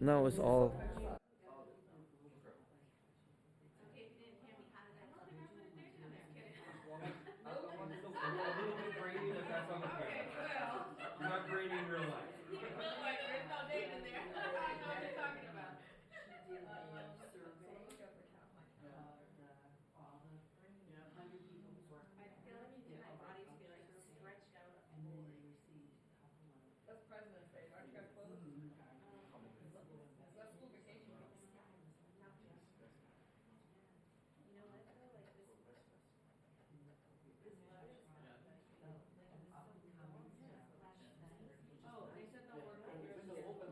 No, it was all. Not grainy in real life. There's no date in there. I know what you're talking about. That's President's Day. Aren't you guys closed? That's school vacation week. Oh, they said they'll work with yours. Okay.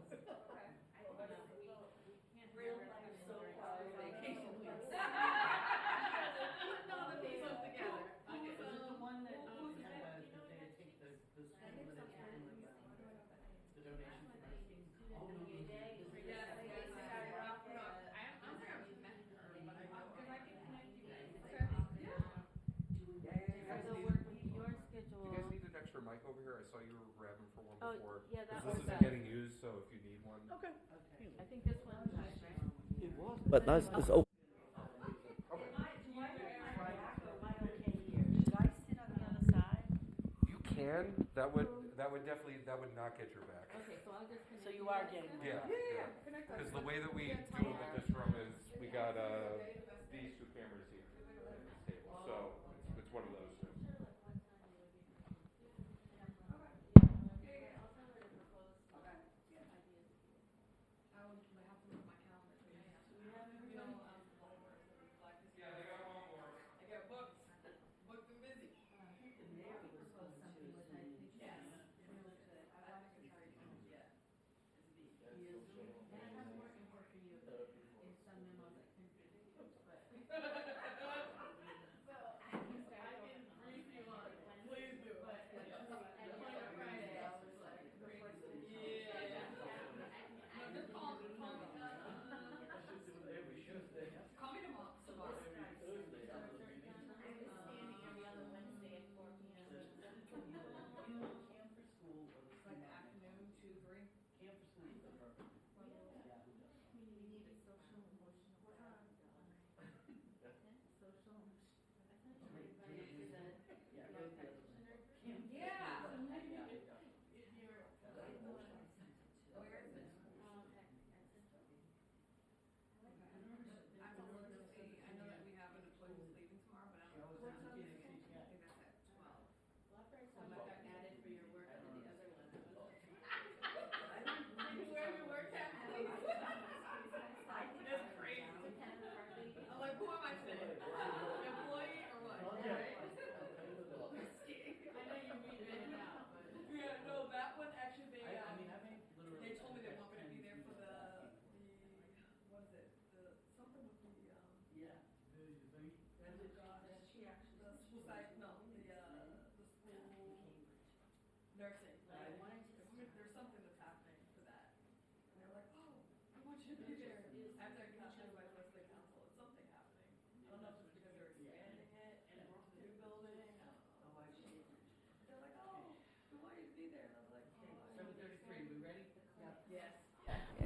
Real life soap vacation weeks. Putting all the pieces together. Okay. Is it the one that they take the school and they take the donation from our students? Oh, no, no, no. Extra mic over here. I saw you were grabbing for one Oh, before. yeah, that This was isn't getting used, so if you need one. Okay. I think this one's nice, right? It was. But that's it's open. You can. That would definitely not get your back. Okay, so I'll just. So you are getting. Yeah. Because the way that we do it with this room is we got these two cameras here at this table, so it's one of those things.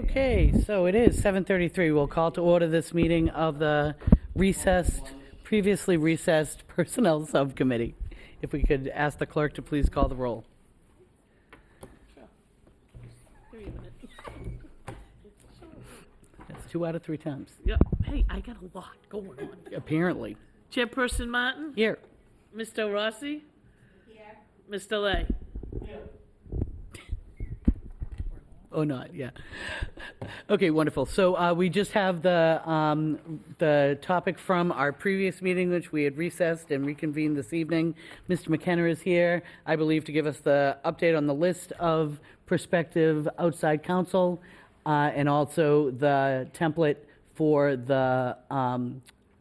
Okay, so it is 7:33. We'll call to order this meeting of the previously recessed Personnel Subcommittee. If we could ask the clerk to please call the roll. That's 2 out of 3 times. Yep. Hey, I got a lot going on. Apparently. Chairperson Martin? Here. Mr. Rossi? Here. Mr. Lay? Oh, not, yeah. Okay, wonderful. So we just have the topic from our previous meeting, which we had recessed and reconvened this evening. Mr. McKenna is here, I believe, to give us the update on the list of prospective outside counsel and also the template for the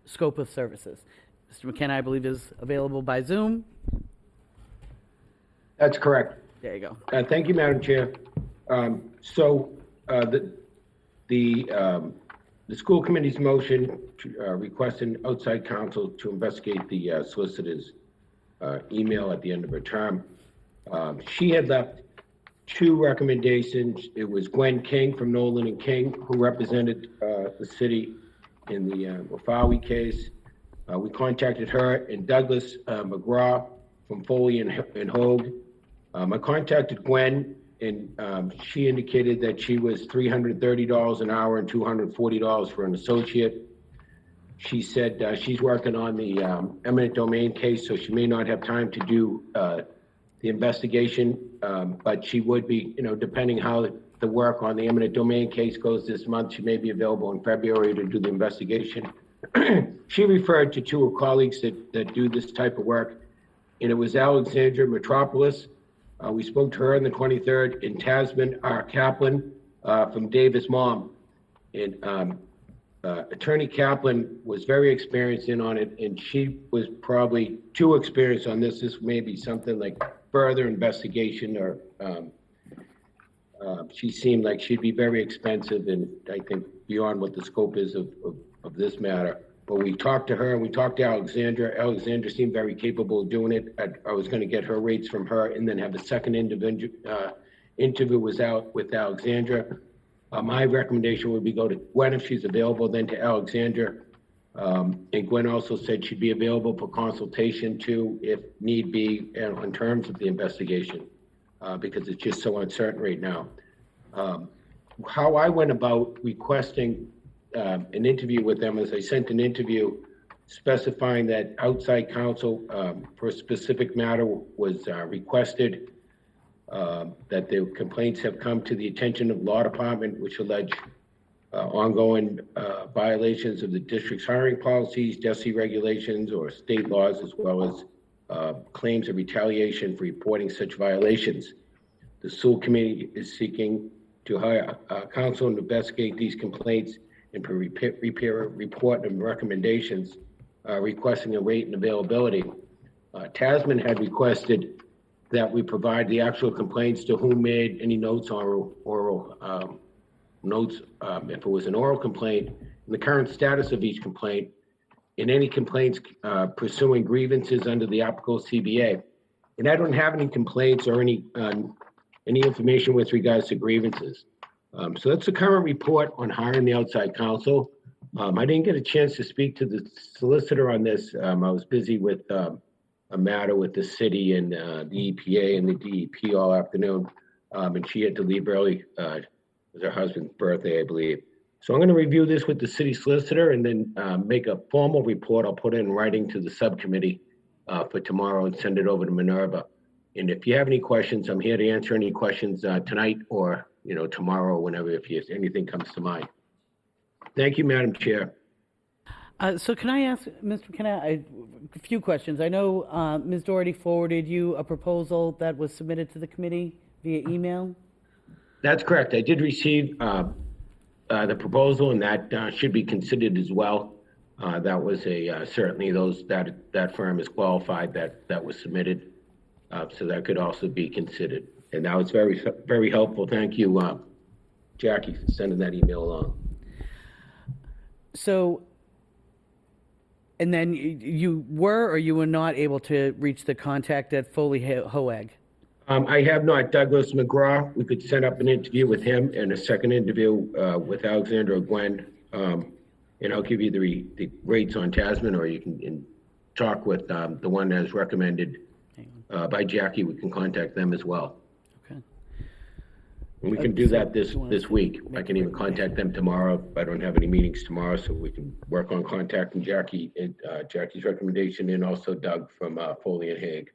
scope of services. Mr. McKenna, I believe, is available by Zoom. That's correct. There you go. Thank you, Madam Chair. The school committee's motion requesting outside counsel to investigate the solicitor's email at the end of her term. She had left two recommendations. It was Gwen King from Nolan and King, who represented the city in the Wafawi case. We contacted her, and Douglas McGraw from Foley and Hogue. I contacted Gwen, and she indicated that she was $330 an hour and $240 for an associate. She said she's working on the eminent domain case, so she may not have time to do the investigation, but she would be, depending how the work on the eminent domain case goes this month, she may be available in February to do the investigation. She referred to two of colleagues that do this type of work, and it was Alexandra Metropolis. We spoke to her on the 23rd, and Tasman R. Kaplan from Davis Mom. And Attorney Kaplan was very experienced in on it, and she was probably too experienced on this. This may be something like further investigation, or she seemed like she'd be very expensive, and I think beyond what the scope is of this matter. But we talked to her, and we talked to Alexandra. Alexandra seemed very capable of doing it. I was going to get her rates from her, and then have a second interview was out with Alexandra. My recommendation would be go to Gwen if she's available, then to Alexandra. And Gwen also said she'd be available for consultation too, if need be, in terms of the investigation, because it's just so uncertain right now. How I went about requesting an interview with them is I sent an interview specifying that outside counsel for a specific matter was requested, that the complaints have come to the attention of law department, which allege ongoing violations of the district's hiring policies, DESI regulations, or state laws, as well as claims of retaliation for reporting such violations. The Subcommittee is seeking to hire counsel and investigate these complaints and prepare a report and recommendations, requesting a rate and availability. Tasman had requested that we provide the actual complaints to whom made any notes on oral notes, if it was an oral complaint, and the current status of each complaint, and any complaints pursuing grievances under the applicable CBA. And I don't have any complaints or any information with regards to grievances. So that's the current report on hiring the outside counsel. I didn't get a chance to speak to the solicitor on this. I was busy with a matter with the city and the EPA and the DEP all afternoon, and she had to leave early. It was her husband's birthday, I believe. So I'm going to review this with the city solicitor and then make a formal report. I'll put it in writing to the subcommittee for tomorrow and send it over to Minerva. And if you have any questions, I'm here to answer any questions tonight or tomorrow, whenever, if anything comes to mind. Thank you, Madam Chair. So can I ask, Mr. McKenna, a few questions. I know Ms. Doherty forwarded you a proposal that was submitted to the committee via email. That's correct. I did receive the proposal, and that should be considered as well. That was certainly that firm is qualified that was submitted, so that could also be considered. And that was very, very helpful. Thank you, Jackie, for sending that email along. So, and then you were or you were not able to reach the contact at Foley Hoag? I have not. Douglas McGraw, we could set up an interview with him and a second interview with Alexandra Gwen. And I'll give you the rates on Tasman, or you can talk with the one that is recommended by Jackie. We can contact them as well. Okay. And we can do that this week. I can even contact them tomorrow. I don't have any meetings tomorrow, so we can work on contacting Jackie and Jackie's recommendation, and also Doug from Foley and Hague.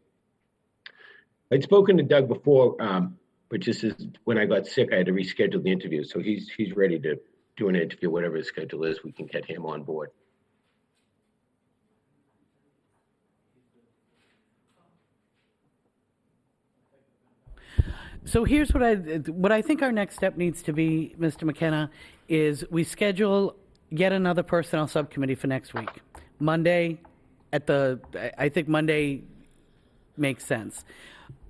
I'd spoken to Doug before, but just as when I got sick, I had to reschedule the interview. So he's ready to do an interview, whatever his schedule is. We can get him on board. So here's what I think our next step needs to be, Mr. McKenna, is we schedule yet another personnel subcommittee for next week. Monday I think Monday makes sense.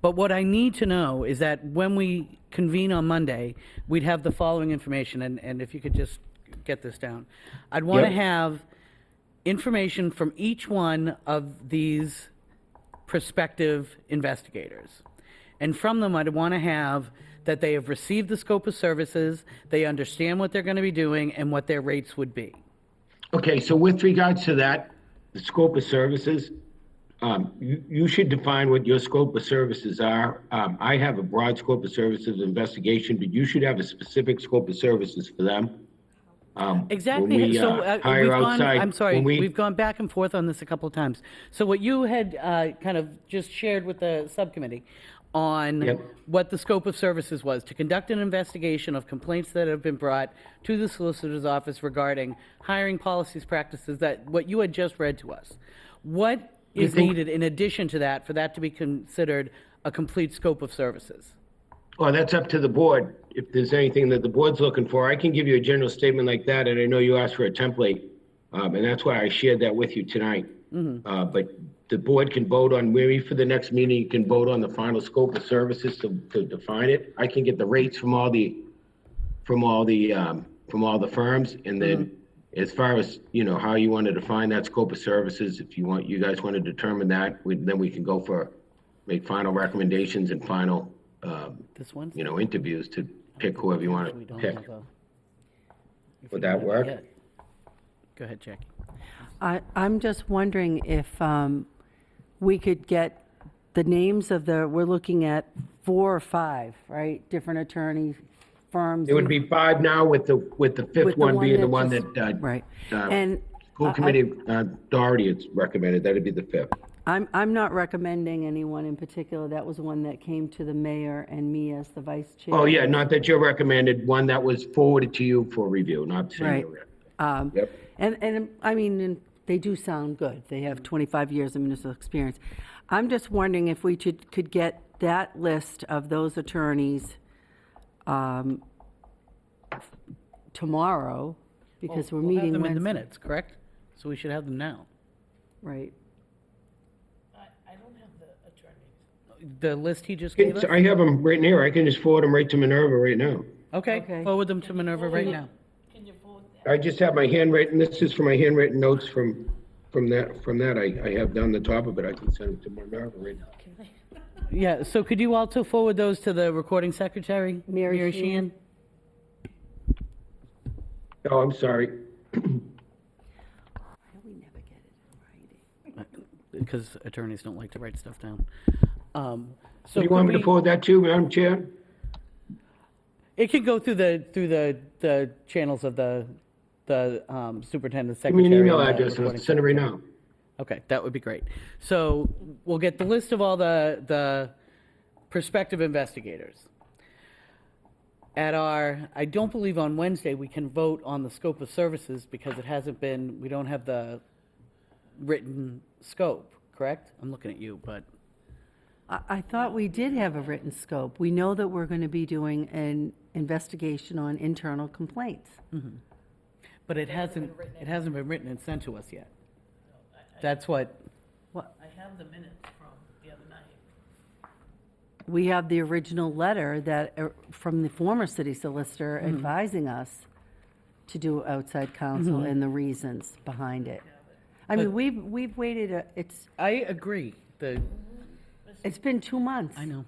But what I need to know is that when we convene on Monday, we'd have the following information, and if you could just get this down. I'd want to have information from each one of these prospective investigators. And from them, I'd want to have that they have received the scope of services, they understand what they're going to be doing, and what their rates would be. Okay, so with regards to that, the scope of services, you should define what your scope of services are. I have a broad scope of services investigation, but you should have a specific scope of services for them. Exactly. When we, So hire we've gone, outside- I'm sorry, when we- we've gone back and forth on this a couple of times. So what you had kind of just shared with the subcommittee on Yep. what the scope of services was, to conduct an investigation of complaints that have been brought to the solicitor's office regarding hiring policies, practices, that what you had just read to us. What is think- needed in addition to that for that to be considered a complete scope of services? Well, that's up to the board. If there's anything that the board's looking for, I can give you a general statement like that, and I know you asked for a template, and that's why I shared that with you tonight. But the board can vote on, maybe for the next meeting, you can vote on the final scope of services to define it. I can get the rates from all the firms, and then as far as, how you want to define that scope of services, if you guys want to determine that, then we can make final recommendations and final, This one's? interviews to pick whoever you want We to don't pick. have a- if we Would don't that have it work? yet. Go ahead, Jackie. I'm just wondering if we could get the names of we're looking at 4 or 5, right? Different attorney firms. It would be 5 now with the fifth With the one one being the that one just- that, Right. And school committee, Doherty has recommended, that'd be the 5th. I'm not recommending anyone in particular. That was one that came to the mayor and me as the vice chair. Oh, yeah, not that you're recommended, one that was forwarded to you for review, not saying Right. you're. Yep. And I mean, and they do sound good. They have 25 years of municipal experience. I'm just wondering if we could get that list of those attorneys tomorrow, because we're We'll meeting have them in the Wednesday. minutes, correct? So we should have them now. Right. I don't have the attorneys. The list he just gave us? I have them right here, I can just forward them right to Minerva right now. Okay, Okay. forward them to Minerva right now. Can you forward that? I just have my handwritten, this is for my handwritten notes from that, I have down the top of it, I can send it to Minerva right now. Yeah, so could you also forward those to the recording secretary? Mary Sheehan? Oh, I'm sorry, Why do we never get it in writing? Because attorneys don't like to write stuff down. So do you want me to could we- forward that to, Madam Chair? It could go through the channels of the superintendent Give me secretary. an email and the address and I'll recording send it right now. Okay, that would be great. So we'll get the list of all the prospective investigators. I don't believe on Wednesday we can vote on the scope of services because we don't have the written scope, correct? I'm looking at you, but, I thought we did have a written scope. We know that we're going to be doing an investigation on internal complaints. but it hasn't been written and sent to us yet. That's what, I have the minutes from the other night. We have the original letter from the former city solicitor advising us to do outside counsel and the reasons behind it. I mean, we've waited, I agree, it's been 2 months. I know.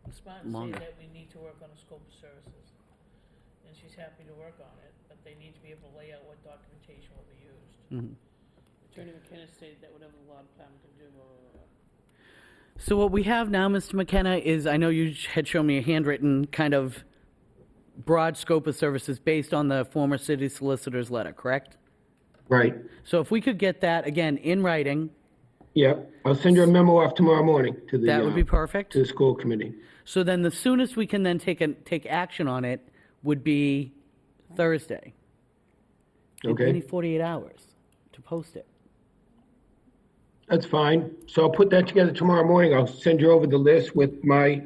Respondents say Longer. that we need to work on a scope of services, and she's happy to work on it, but they need to be able to lay out what documentation will be used. Attorney McKenna stated that whatever the law department can do, blah, blah, blah. So what we have now, Mr. McKenna, is, I know you had shown me a handwritten kind of broad scope of services based on the former city solicitor's letter, correct? Right, So if we could get that, again, in writing, yep, I'll send you a memo off tomorrow morning to the. that would be perfect. To the school committee. So then the soonest we can then take action on it would be Thursday. We Okay. need 48 hours to post it. That's fine. So I'll put that together tomorrow morning. I'll send you over the list with my,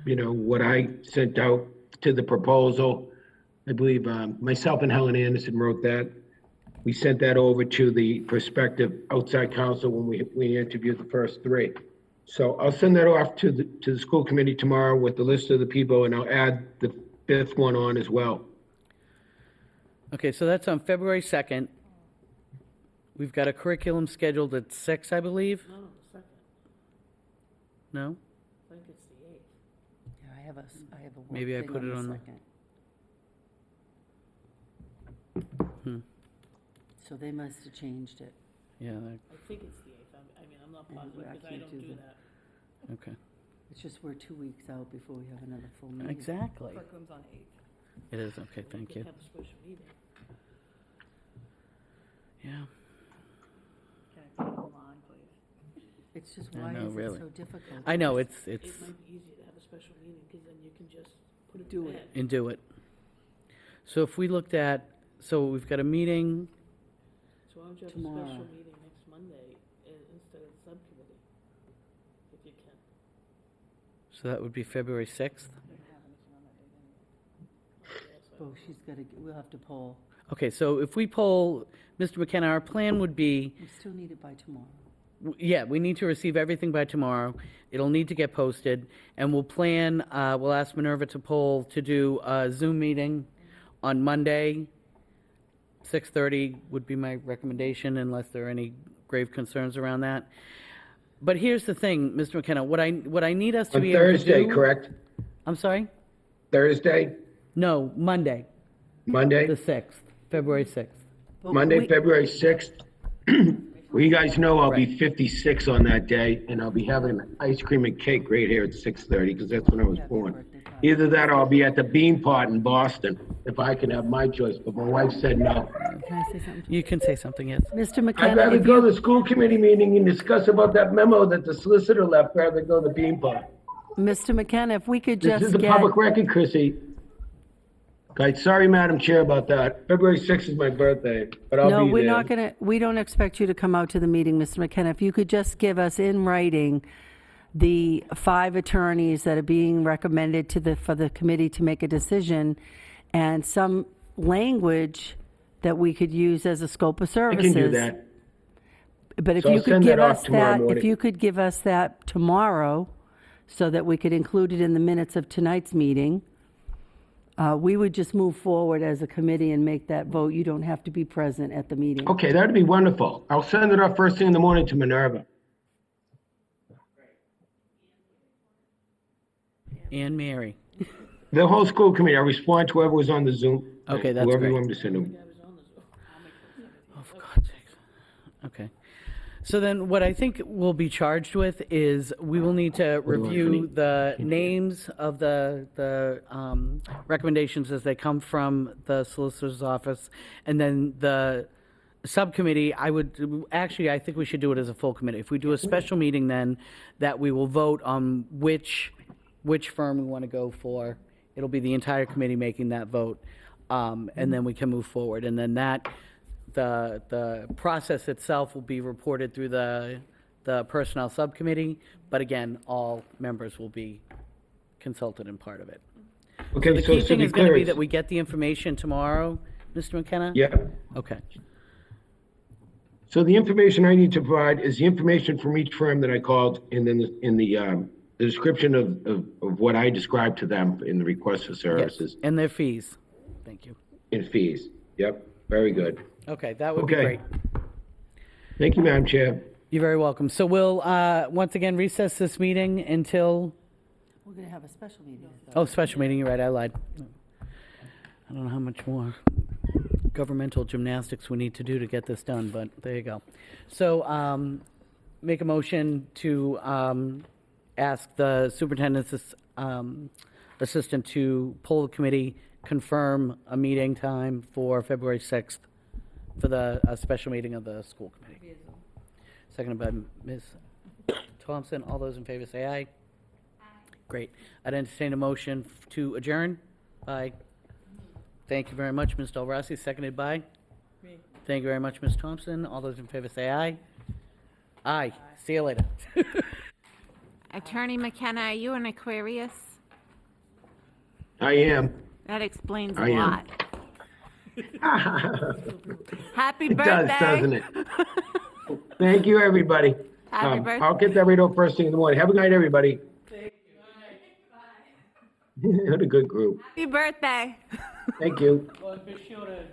what I sent out to the proposal. I believe myself and Helen Anderson wrote that. We sent that over to the prospective outside counsel when we interviewed the first 3. So I'll send that off to the school committee tomorrow with the list of the people, and I'll add the 5th one on as well. Okay, so that's on February 2nd. We've got a curriculum scheduled at 6, I believe? No, the second, No? I think it's the have I have a work Maybe I thing put it the on the- second. So they must have changed it. Yeah, I think it's the 8th. I mean, I'm not positive I because I can't don't do do that. that. okay. It's just we're 2 weeks out before we have another full meeting. Exactly. Curriculum's on 8th. It is, okay, thank We you. can have a special meeting. Yeah, Can I put it online, please? It's just, I why know, is really. it so difficult? I know, it's, It might be easier to have a special meeting because then you can just put it to Do it. bed. and do it. So if we looked at, so we've got a meeting, So why don't you have a Tomorrow. special meeting next Monday instead of the subcommittee? If you can. so that would be February 6th. Oh, she's gotta, we'll have to poll. Okay, so if we poll, Mr. McKenna, our plan would be, We still need it by tomorrow. yeah, we need to receive everything by tomorrow. It'll need to get posted, and we'll plan, we'll ask Minerva to poll to do a Zoom meeting on Monday. 6:30 would be my recommendation unless there are any grave concerns around that. But here's the thing, Mr. McKenna, what I need us to On be able to do. Thursday, correct? I'm sorry? Thursday, No, Monday, Monday? the 6th, February 6th. But Monday, we- February 6th. Well, you guys know I'll be Right. 56 on that day, and I'll be having ice cream and cake right here at 6:30, because that's when I was Happy born. birthday party. Either that or I'll be at the Bean Pot in Boston, if I can have my choice, but my wife said no. Can I say something? You can say something, yes. Mr. I'd McKenna, rather if go you, to the school committee meeting and discuss about that memo that the solicitor left, rather than go to the Bean Pot. Mr. McKenna, if we could This just is the get, public record, Chrissy. Okay, sorry, Madam Chair, about that. February 6th is my birthday, but I'll be there. no, we're not gonna, we don't expect you to come out to the meeting, Mr. McKenna. If you could just give us in writing the 5 attorneys that are being recommended for the committee to make a decision, and some language that we could use as a scope of I services. can do that. But if So you I'll could send give that off us tomorrow that, if morning. you could give us that tomorrow, so that we could include it in the minutes of tonight's meeting, we would just move forward as a committee and make that vote. You don't have to be present at the meeting. Okay, that'd be wonderful. I'll send it off first thing in the morning to Minerva. And Mary. The whole school committee, I'll respond to whoever was on the Zoom. Okay, that's Whoever great. you want me to send them. I was on the Zoom. I'll make sure. Oh, for God's sakes. Okay. So then what I think we'll be charged with is we will need to review the names of the recommendations as they come from the solicitor's office. And then the subcommittee, I think we should do it as a full committee. If we do a special meeting then, that we will vote on which firm we want to go for. It'll be the entire committee making that vote. And then we can move forward. And then the process itself will be reported through the personnel subcommittee, but again, all members will be consulted in part of it. Okay, The so key to thing be is going to clear, be that we get the information tomorrow, Mr. McKenna? yeah. Okay, So the information I need to provide is the information from each firm that I called, and then in the description of what I described to them in the request for yes, services and their fees. Thank you. and fees. Yep, very good. Okay, that would be Okay. great. Thank you, Madam Chair. You're very welcome. So we'll, once again, recess this meeting until, We're going to have a special meeting. oh, special meeting, you're right, I lied. I don't know how much more governmental gymnastics we need to do to get this done, but there you go. So, make a motion to ask the superintendent's assistant to pull the committee, confirm a meeting time for February 6th for the special meeting of the school committee. Seconded by Ms. Thompson. All those in favor say aye. Aye. Great. I'd entertain a motion to adjourn. Aye. Thank you very much, Ms. Del Rossi. Seconded by? Me. Thank you very much, Ms. Thompson. All those in favor say aye. Aye. See you later. Attorney McKenna, are you an Aquarius? I am. That explains I a am. lot. Happy It birthday. does, doesn't it? Thank you, everybody. Happy birthday. I'll get that right over first thing in the morning. Have a good night, everybody. What a good group. Happy birthday. Thank you. Well, be sure to